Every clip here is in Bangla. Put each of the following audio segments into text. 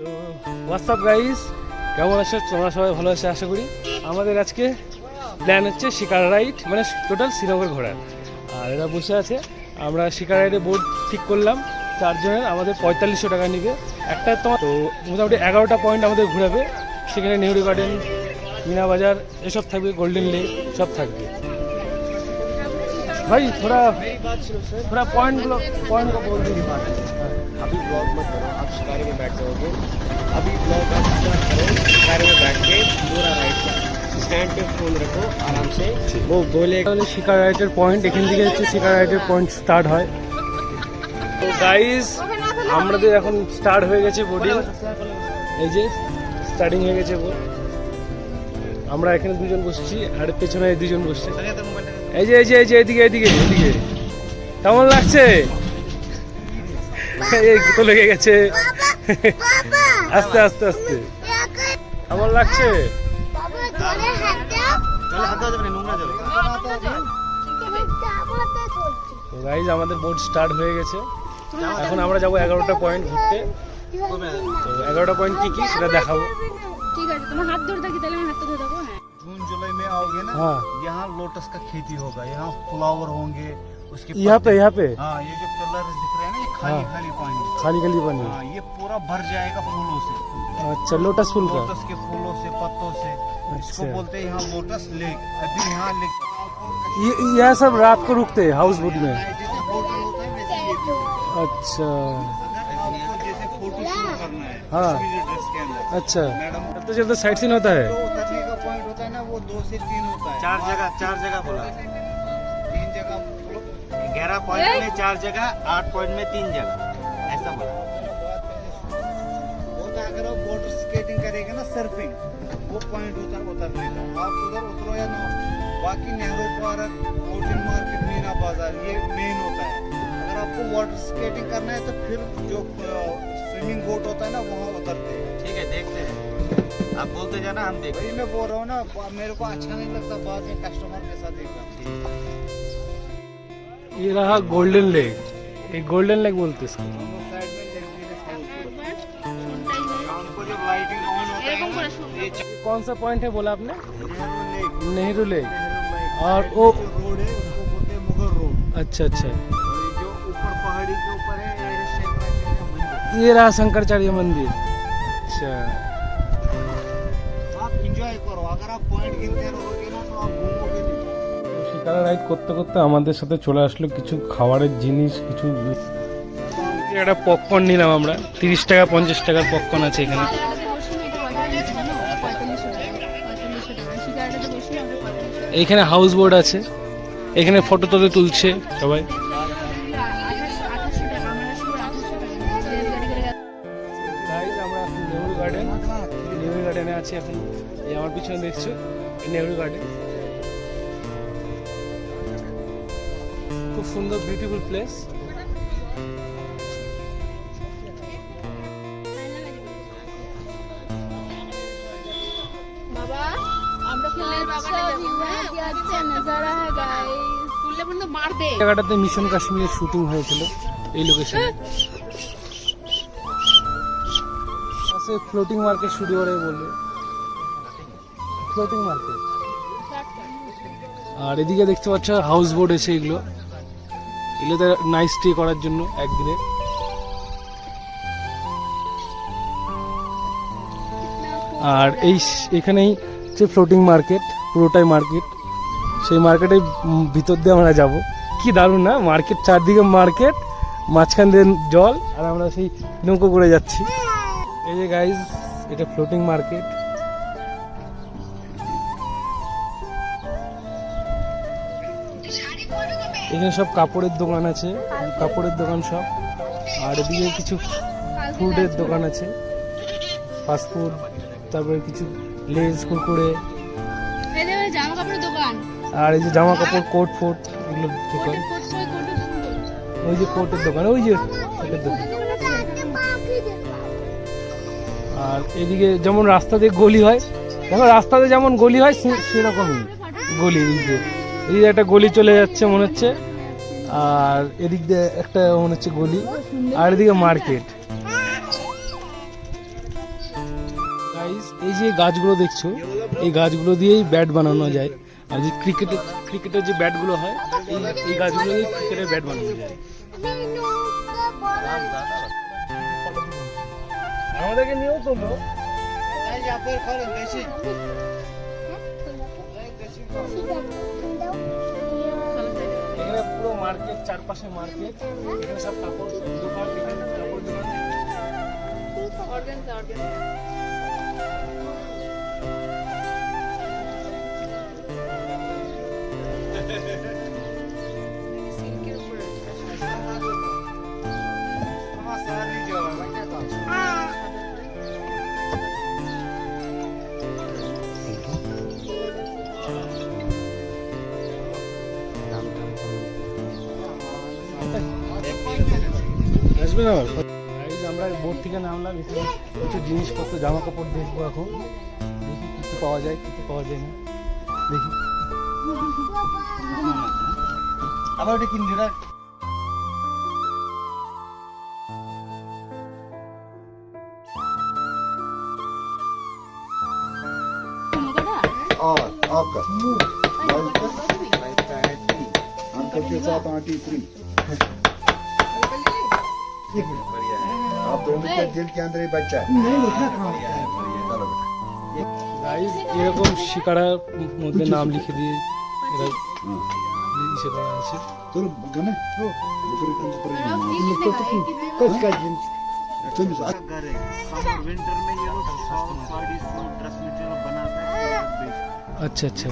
তো হোয়াটসঅ্যাপ গাইস, কেমন আছো? তোমরা সবাই ভালো আছো আশা করি। আমাদের আজকে প্ল্যান হচ্ছে শিকার রাইড, মানে টোটাল শ্রীনগর ঘোরার। আর এরা বসে আছে, আমরা শিকার রাইডে বোর্ড ঠিক করলাম 4 জনের, আমাদের 4500 টাকা নেবে একটা। তো মোটামুটি 11টা পয়েন্ট আমাদের ঘোরাবে। সেখানে নেহরু গার্ডেন, मीना बाजार এসব থাকবে, গোল্ডেন লেক সব থাকবে। भाई थोड़ा पॉइंट को बोल दीजिए। अभी ब्लॉग मत करो, आप शिकारी में बैठ जाओगे। अभी ब्लॉग आप स्टार्ट करो, शिकारी में बैठ के पूरा राइड स्टैंड पे फोन रखो आराम से। वो बोले শিকার রাইডের পয়েন্ট এখান থেকে হচ্ছে, শিকার রাইডের পয়েন্ট স্টার্ট হয়। তো গাইস আমাদের এখন স্টার্ট হয়ে গেছে বোটিং, এই যে স্টার্টিং হয়ে গেছে বোট। আমরা এখানে দুজন বসছি আর পেছনে দুজন বসছে। এই যে এই যে এই যে এদিকে এদিকে এদিকে। কেমন লাগছে? এই তো লেগে গেছে, আস্তে আস্তে আস্তে। কেমন লাগছে? গাইজ আমাদের বোট স্টার্ট হয়ে গেছে। এখন আমরা যাবো 11টা পয়েন্ট ঘুরতে। তো 11টা পয়েন্ট কি কি সেটা দেখাবো। ठीक है, तुम्हें हाथ धोता कि पहले मैं हाथ धो दूँ। जून जुलाई में आओगे ना, हाँ। यहाँ लोटस का खेती होगा, यहाँ फ्लावर होंगे उसके यहाँ पे हाँ, ये जो कलर दिख रहे हैं ना, ये खाली हाँ। खाली पानी, खाली खाली पानी। हाँ, ये पूरा भर जाएगा फूलों से। अच्छा, लोटस फूल का। लोटस के फूलों से, पत्तों से, इसको अच्छा। बोलते हैं यहाँ लोटस लेक। अभी यहाँ लेक यह सब रात को रुकते हैं हाउस बोट में। जैसे होटल होता है वैसे ये भी होता अच्छा है। आपको जैसे फोटो शूट करना है हाँ। कश्मीरी ड्रेस के अंदर, अच्छा, मैडम चलते चलते साइड सीन होता है। जो उतरने का पॉइंट होता है ना, वो 2 से 3 होता है। 4 जगह बोला, 3 जगह बोलो। 11 पॉइंट में 4 जगह, 8 पॉइंट में 3 जगह, ऐसा बोला। वो तो अगर आप वाटर स्केटिंग करेंगे ना, सर्फिंग, वो पॉइंट होता है उतरने का। आप उधर उतरो या ना, बाकी Nehru park, Mortein market, Meena बाजार, ये मेन होता है। अगर आपको वाटर स्केटिंग करना है तो फिर जो स्विमिंग बोट होता है ना, वहाँ उतरते हैं। ठीक है, देखते हैं, आप बोलते जाना, हम देख। वही मैं बोल रहा हूँ ना, मेरे को अच्छा नहीं लगता बाद में कस्टमर के साथ देखना। ये रहा गोल्डन लेक, एक गोल्डन लेक बोलते हैं इसको। दोनों साइड में लेक शाम को जब लाइटिंग ऑन होता है ना, ये कौन सा पॉइंट है बोला आपने? नेहरू लेक। नेहरू लेक। नेहरू और लेक। वो जो रोड है उसको बोलते हैं मुगल रोड। अच्छा अच्छा, और ये जो ऊपर पहाड़ी के ऊपर है, ये शंकराचार्य मंदिर। ये रहा शंकराचार्य मंदिर। अच्छा, आप एंजॉय करो, अगर आप पॉइंट गिनते रहोगे ना तो आप घूमोगे नहीं। শিকারা রাইড করতে করতে আমাদের সাথে চলে আসলো কিছু খাবারের জিনিস, কিছু একটা পপকর্ন নিলাম আমরা। 30 টাকা 50 টাকার পপকর্ন আছে এখানে। এইখানে হাউস বোট আছে, এখানে ফটো তোলে তুলছে সবাই। গাইস আমরা এখন নেহরু গার্ডেনে আছি এখন। এই আমার পিছনে দেখছো নেহরু গার্ডেন, খুব সুন্দর বিউটিফুল প্লেস। बाबा আমরা ফুলের বাগানে যাব। अच्छा नजारा है गाइस, ফুলে বন্ধ মার দে। জায়গাটাতে মিশন কাশ্মীরের শুটিং হয়েছিল এই লোকেশনে। আছে ফ্লোটিং মার্কেট শুরু করে বলে, ফ্লোটিং মার্কেট। আর এদিকে দেখতে পাচ্ছ হাউস বোট আছে, এগুলোতে নাইট স্টে করার জন্য একদিনে। আর এখানেই যে ফ্লোটিং মার্কেট, পুরোটাই মার্কেট। সেই মার্কেটের ভিতর দিয়ে আমরা যাব। কি দারুণ না মার্কেট, চারদিকে মার্কেট, মাঝখান দিয়ে জল, আর আমরা সেই নৌকো করে যাচ্ছি। এই যে গাইজ, এটা ফ্লোটিং মার্কেট। এখানে সব কাপড়ের দোকান আছে, কাপড়ের দোকান সব। আর এদিকে কিছু ফুডের দোকান আছে, ফাস্টফুড, তারপরে কিছু লেজ, কুরকুরে, জামা কাপড়ের দোকান। আর এই যে জামা কাপড়, কোট ফোট, এগুলোর দোকান। ওই যে কোটের দোকান, ওই যে কোটের দোকান। আর এদিকে যেমন রাস্তা দিয়ে গলি হয়, দেখো রাস্তাতে যেমন গলি হয় সেরকমই গলি। এদিকে একটা গলি চলে যাচ্ছে মনে হচ্ছে, আর এদিক দিয়ে একটা মনে হচ্ছে গলি, আর এদিকে মার্কেট। গাইস এই যে গাছগুলো দেখছো, এই গাছগুলো দিয়েই ব্যাট বানানো যায়। আর যে ক্রিকেটের যে ব্যাটগুলো হয়, এই গাছগুলো দিয়ে ক্রিকেটের ব্যাট বানানো যায়। আমাদেরকে নিয়েও তোলো। यहाँ पर खोलो देसी এখানে পুরো মার্কেট, চারপাশে মার্কেট, এখানে সব কাপড় দোকান, এখানে কাপড় দোকান। আসবে না আমরা বোট থেকে নামলাম, এখানে কিছু জিনিসপত্র জামা কাপড় দেখবো এখন, দেখি কিছু পাওয়া যায় কিছু পাওয়া যায় না, দেখি। আবার এটা কিন দিরা और आपका अंकल के साथ आंटी फ्री। आप दोनों के दिल के अंदर ही बच्चा है। चलो গাইস এরকম শিকারার মধ্যে নাম লিখে দিয়ে এরা ইসে করা আছে। बेटा गने हो बुकरी कम पर घर है समर विंटर में ये लोग साड़ी ड्रेस मटेरियल बनाता है और बेचता है। अच्छा अच्छा।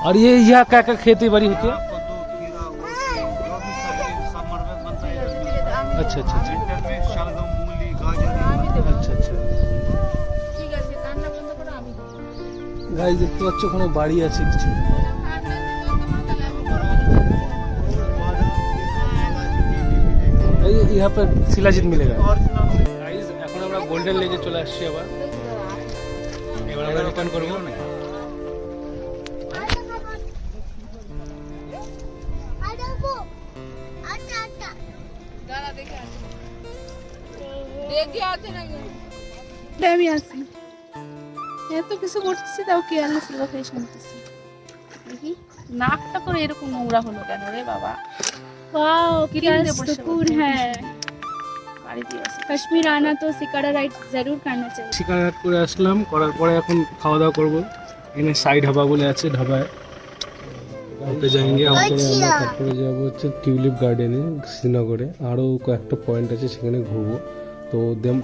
और ये यहाँ क्या क्या खेती बाड़ी होती है? कद्दू खीरा वो जो भी सब्जी समर में बनता है अच्छा अच्छा अच्छा विंटर में शलगम मूली गाजर अच्छा अच्छा। ঠিক আছে কান্না বন্ধ করো আমি গাইস দেখতে পাচ্ছ কোনো বাড়ি আছে কিছু। এই यहाँ पर শিলাজিৎ মিলেগা। গাইস এখন আমরা গোল্ডেন লেকে চলে আসছি আবার, এবার আমরা রিটার্ন করবো। আমি আছি এত কিছু করতেছি তাও কেয়ারলেস লোকে শুনতেছি দেখি নাকটা করে এরকম নোংরা হলো কেন রে বাবা वाओ क्या क्रीम दे बसे सुकून बसे। है। বাড়ি দিয়ে আসি कश्मीर आना तो सिकारा राइड जरूर करना चाहिए। শিকারহাট করে আসলাম, করার পরে এখন খাওয়া দাওয়া করবো। এখানে সাইড ধাবা বলে আছে, ধাবায় ওতে যাইঙ্গে। আমরা তারপরে যাবো হচ্ছে টিউলিপ গার্ডেনে শ্রীনগরে, আরও কয়েকটা পয়েন্ট আছে সেখানে ঘুরবো। তো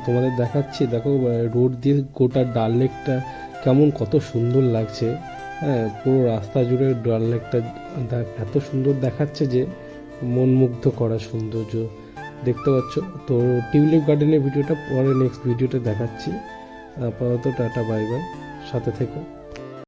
তোমাদের দেখাচ্ছি, দেখো রোড দিয়ে গোটা ডাল লেকটা কেমন কত সুন্দর লাগছে। হ্যাঁ পুরো রাস্তা জুড়ে ডাল লেকটা এত সুন্দর দেখাচ্ছে যে মন মুগ্ধ করা সৌন্দর্য দেখতে পাচ্ছ। তো টিউলিপ গার্ডেনের ভিডিওটা পরে নেক্সট ভিডিওতে দেখাচ্ছি। আপাতত টাটা বাই বাই, সাথে থেকো।